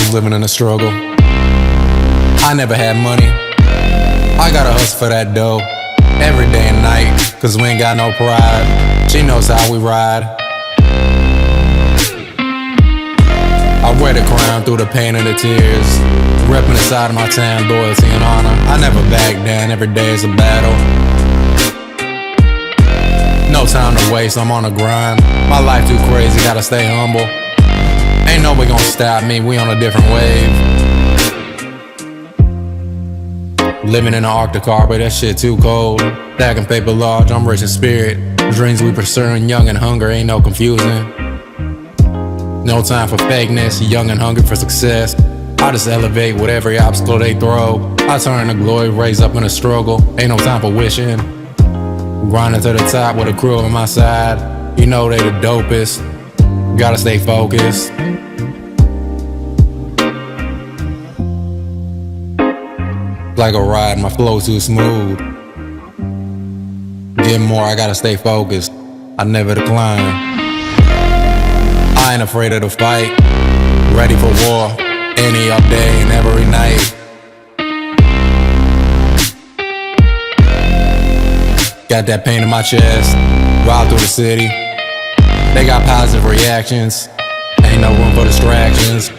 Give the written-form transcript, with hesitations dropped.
always living in a struggle. I never had money, I gotta hustle for that dough. Every day and night, cause we ain't got no pride. She knows how we ride. I wear the crown through the pain and the tears, repping the side of my town, loyalty and honor. I never back down, every day is a battle. No time to waste, I'm on the grind. My life too crazy, gotta stay humble. Ain't nobody gonna stop me, we on a different wave. Living in the Arctic carpet, that shit too cold. Stacking paper large, I'm rich in spirit. Dreams we pursuing, young and hungry, ain't no confusing. No time for fakeness, young and hungry for success. I just elevate with every obstacle they throw. I turn to glory, raise up in a struggle. Ain't no time for wishing. Grinding to the top with a crew on my side. You know they the dopest. Gotta stay focused. Like a ride, my flow too smooth. Get more, I gotta stay focused. I never decline. I ain't afraid of the fight. Ready for war, any up day and every night. Got that pain in my chest, ride through the city. They got positive reactions, ain't no room for distractions.